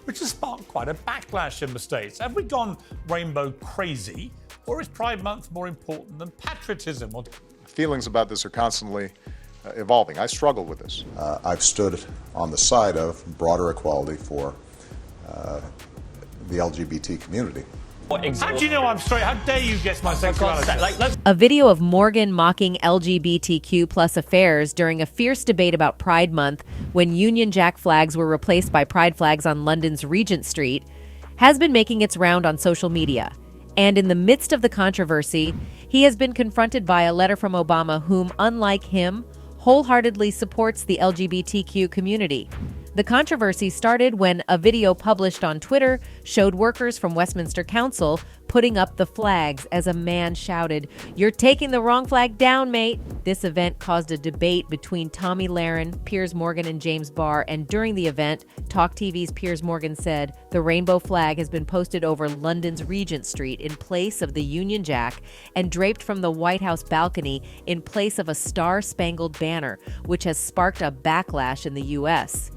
which has sparked quite a backlash in the States. Have we gone rainbow crazy, or is Pride Month more important than patriotism? Feelings about this are constantly evolving. I struggle with this. I've stood on the side of broader equality for the LGBT community. How do you know I'm straight? How dare you guess my sexuality? A video of Morgan mocking LGBTQ plus affairs during a fierce debate about Pride Month when Union Jack flags were replaced by pride flags on London's Regent Street has been making its round on social media. And in the midst of the controversy, he has been confronted by a letter from Obama, whom, unlike him, wholeheartedly supports the LGBTQ community. The controversy started when a video published on Twitter showed workers from Westminster Council putting up the flags as a man shouted, "You're taking the wrong flag down, mate." This event caused a debate between Tommy Lahren, Piers Morgan, and James Barr, and during the event, Talk TV's Piers Morgan said, "The rainbow flag has been posted over London's Regent Street in place of the Union Jack and draped from the White House balcony in place of a star-spangled banner, which has sparked a backlash in the U.S."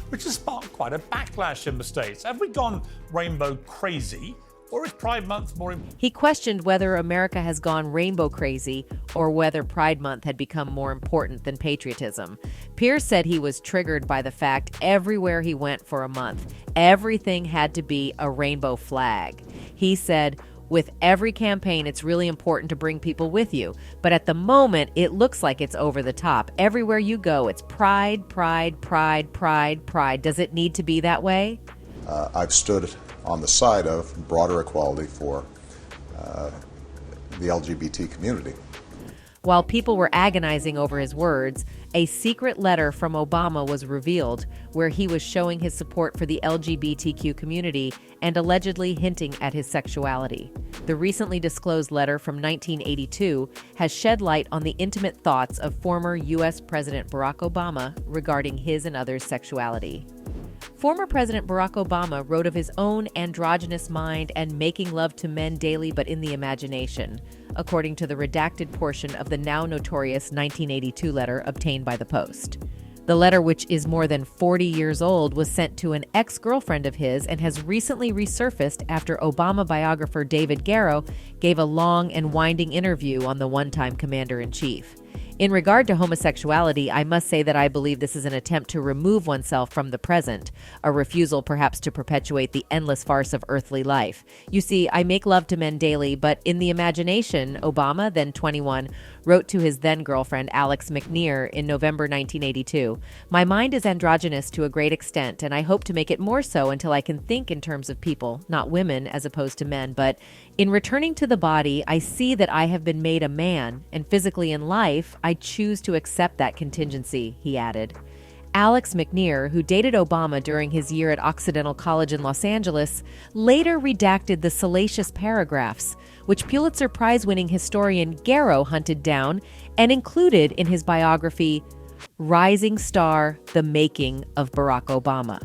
Which has sparked quite a backlash in the States. Have we gone rainbow crazy, or is Pride Month more important? He questioned whether America has gone rainbow crazy or whether Pride Month had become more important than patriotism. Piers said he was triggered by the fact everywhere he went for a month, everything had to be a rainbow flag. He said, "With every campaign, it's really important to bring people with you. But at the moment, it looks like it's over the top. Everywhere you go, it's pride, pride, pride, pride, pride. Does it need to be that way?" I've stood on the side of broader equality for the LGBT community. While people were agonizing over his words, a secret letter from Obama was revealed where he was showing his support for the LGBTQ community and allegedly hinting at his sexuality. The recently disclosed letter from 1982 has shed light on the intimate thoughts of former U.S. President Barack Obama regarding his and others' sexuality. Former President Barack Obama wrote of his own androgynous mind and making love to men daily but in the imagination, according to the redacted portion of the now-notorious 1982 letter obtained by the Post. The letter, which is more than 40 years old, was sent to an ex-girlfriend of his and has recently resurfaced after Obama biographer David Garrow gave a long and winding interview on the one-time commander-in-chief. In regard to homosexuality, I must say that I believe this is an attempt to remove oneself from the present, a refusal perhaps to perpetuate the endless farce of earthly life. You see, I make love to men daily, but in the imagination, Obama, then 21, wrote to his then-girlfriend Alex McNear in November 1982, "My mind is androgynous to a great extent, and I hope to make it more so until I can think in terms of people, not women as opposed to men, but in returning to the body, I see that I have been made a man, and physically in life, I choose to accept that contingency," he added. Alex McNear, who dated Obama during his year at Occidental College in Los Angeles, later redacted the salacious paragraphs, which Pulitzer Prize-winning historian Garrow hunted down and included in his biography, Rising Star: The Making of Barack Obama.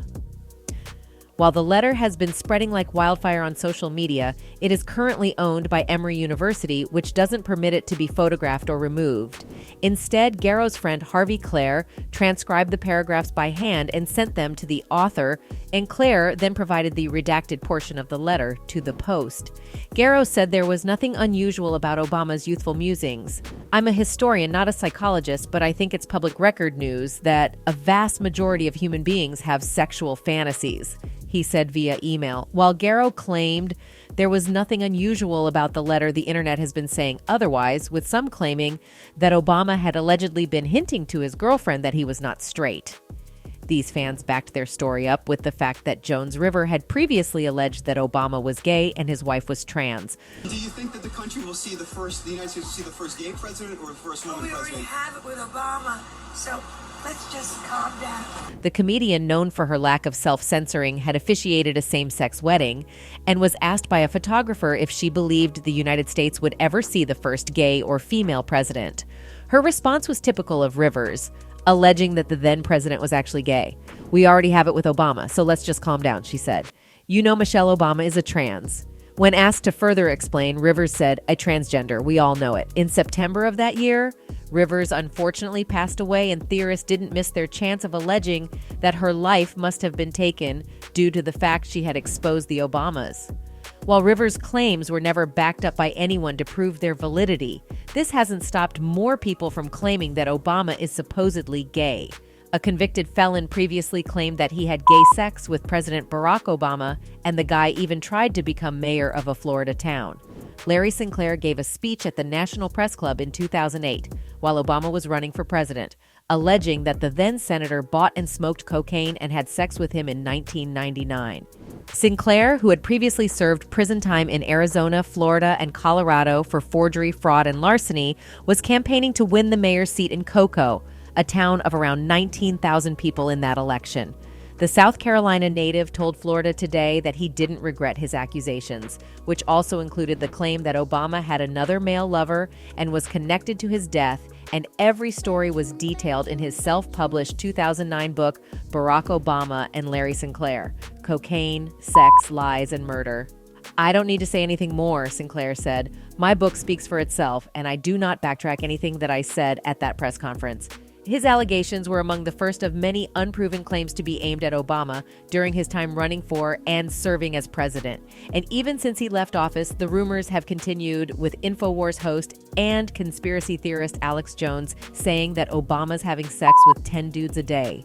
While the letter has been spreading like wildfire on social media, it is currently owned by Emory University, which doesn't permit it to be photographed or removed. Instead, Garrow's friend Harvey Clare transcribed the paragraphs by hand and sent them to the author, and Clare then provided the redacted portion of the letter to the Post. Garrow said there was nothing unusual about Obama's youthful musings. "I'm a historian, not a psychologist, but I think it's public record news that a vast majority of human beings have sexual fantasies," he said via email. While Garrow claimed there was nothing unusual about the letter, the internet has been saying otherwise, with some claiming that Obama had allegedly been hinting to his girlfriend that he was not straight. These fans backed their story up with the fact that Jones River had previously alleged that Obama was gay and his wife was trans. Do you think that the country will see the United States will see the first gay president or the first woman president? We already have it with Obama, so let's just calm down. The comedian, known for her lack of self-censoring, had officiated a same-sex wedding and was asked by a photographer if she believed the United States would ever see the first gay or female president. Her response was typical of Rivers, alleging that the then president was actually gay. "We already have it with Obama, so let's just calm down," she said. "You know Michelle Obama is a trans." When asked to further explain, Rivers said, "A transgender, we all know it." In September of that year, Rivers unfortunately passed away, and theorists didn't miss their chance of alleging that her life must have been taken due to the fact she had exposed the Obamas. While Rivers' claims were never backed up by anyone to prove their validity, this hasn't stopped more people from claiming that Obama is supposedly gay. A convicted felon previously claimed that he had gay sex with President Barack Obama, and the guy even tried to become mayor of a Florida town. Larry Sinclair gave a speech at the National Press Club in 2008 while Obama was running for president, alleging that the then senator bought and smoked cocaine and had sex with him in 1999. Sinclair, who had previously served prison time in Arizona, Florida, and Colorado for forgery, fraud, and larceny, was campaigning to win the mayor's seat in Cocoa, a town of around 19,000 people in that election. The South Carolina native told Florida Today that he didn't regret his accusations, which also included the claim that Obama had another male lover and was connected to his death, and every story was detailed in his self-published 2009 book, Barack Obama and Larry Sinclair: Cocaine, Sex, Lies, and Murder. "I don't need to say anything more," Sinclair said. "My book speaks for itself, and I do not backtrack anything that I said at that press conference." His allegations were among the first of many unproven claims to be aimed at Obama during his time running for and serving as president. And even since he left office, the rumors have continued, with InfoWars host and conspiracy theorist Alex Jones saying that Obama's having sex with 10 dudes a day.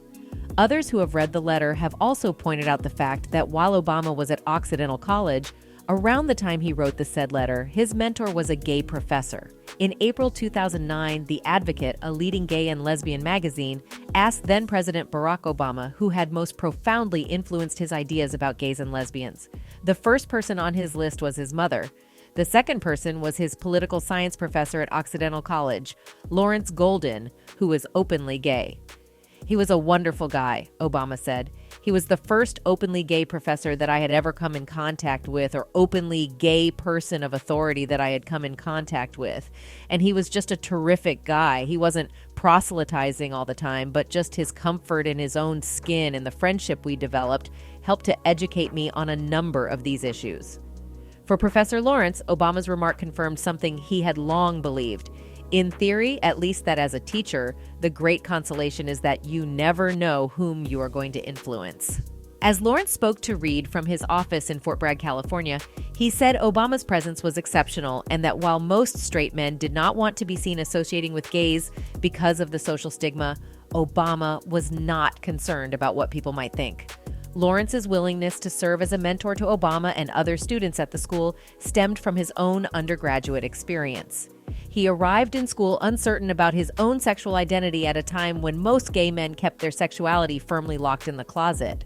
Others who have read the letter have also pointed out the fact that while Obama was at Occidental College, around the time he wrote the said letter, his mentor was a gay professor. In April 2009, The Advocate, a leading gay and lesbian magazine, asked then-President Barack Obama who had most profoundly influenced his ideas about gays and lesbians. The first person on his list was his mother. The second person was his political science professor at Occidental College, Lawrence Golden, who was openly gay. "He was a wonderful guy," Obama said. "He was the first openly gay professor that I had ever come in contact with, or openly gay person of authority that I had come in contact with. And he was just a terrific guy. He wasn't proselytizing all the time, but just his comfort in his own skin and the friendship we developed helped to educate me on a number of these issues." For Professor Lawrence, Obama's remark confirmed something he had long believed. In theory, at least that as a teacher, the great consolation is that you never know whom you are going to influence. As Lawrence spoke to Reed from his office in Fort Bragg, California, he said Obama's presence was exceptional and that while most straight men did not want to be seen associating with gays because of the social stigma, Obama was not concerned about what people might think. Lawrence's willingness to serve as a mentor to Obama and other students at the school stemmed from his own undergraduate experience. He arrived in school uncertain about his own sexual identity at a time when most gay men kept their sexuality firmly locked in the closet.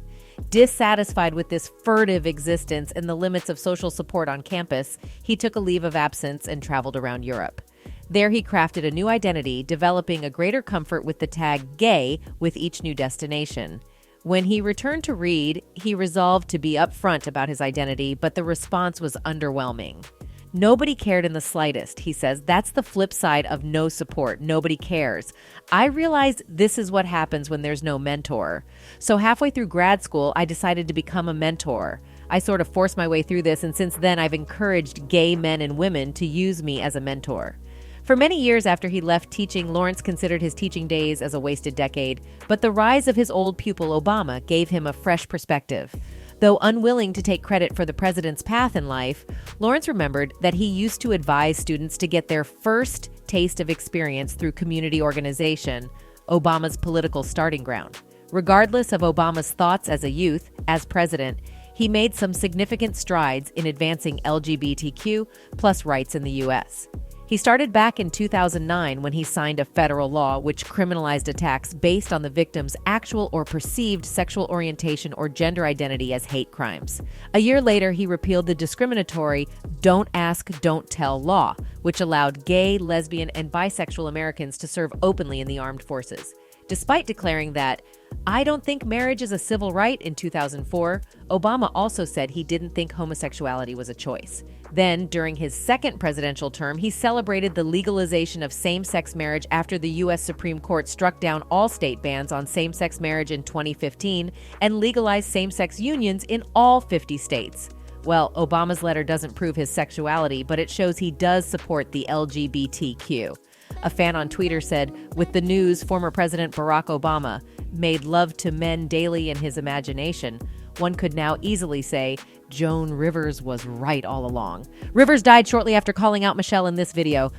Dissatisfied with this furtive existence and the limits of social support on campus, he took a leave of absence and traveled around Europe. There he crafted a new identity, developing a greater comfort with the tag gay with each new destination. When he returned to Reed, he resolved to be upfront about his identity, but the response was underwhelming. "Nobody cared in the slightest," he says. "That's the flip side of no support. Nobody cares. I realized this is what happens when there's no mentor. So halfway through grad school, I decided to become a mentor. I sort of forced my way through this, and since then I've encouraged gay men and women to use me as a mentor." For many years after he left teaching, Lawrence considered his teaching days as a wasted decade, but the rise of his old pupil Obama gave him a fresh perspective. Though unwilling to take credit for the president's path in life, Lawrence remembered that he used to advise students to get their first taste of experience through community organization, Obama's political starting ground. Regardless of Obama's thoughts as a youth, as president, he made some significant strides in advancing LGBTQ plus rights in the U.S. He started back in 2009 when he signed a federal law which criminalized attacks based on the victim's actual or perceived sexual orientation or gender identity as hate crimes. A year later, he repealed the discriminatory Don't Ask, Don't Tell law, which allowed gay, lesbian, and bisexual Americans to serve openly in the armed forces. Despite declaring that, "I don't think marriage is a civil right" in 2004, Obama also said he didn't think homosexuality was a choice. Then, during his second presidential term, he celebrated the legalization of same-sex marriage after the U.S. Supreme Court struck down all state bans on same-sex marriage in 2015 and legalized same-sex unions in all 50 states. Well, Obama's letter doesn't prove his sexuality, but it shows he does support the LGBTQ. A fan on Twitter said, with the news, former President Barack Obama made love to men daily in his imagination. One could now easily say, Joan Rivers was right all along. Rivers died shortly after calling out Michelle in this video.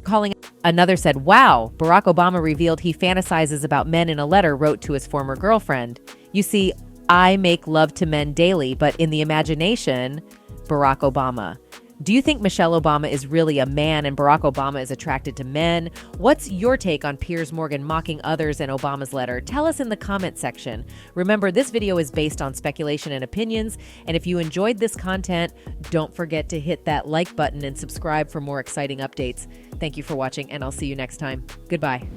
Another said, wow, Barack Obama revealed he fantasizes about men in a letter wrote to his former girlfriend. You see, I make love to men daily, but in the imagination, Barack Obama. Do you think Michelle Obama is really a man and Barack Obama is attracted to men? What's your take on Piers Morgan mocking others in Obama's letter? Tell us in the comment section. Remember, this video is based on speculation and opinions, and if you enjoyed this content, don't forget to hit that like button and subscribe for more exciting updates. Thank you for watching, and I'll see you next time. Goodbye.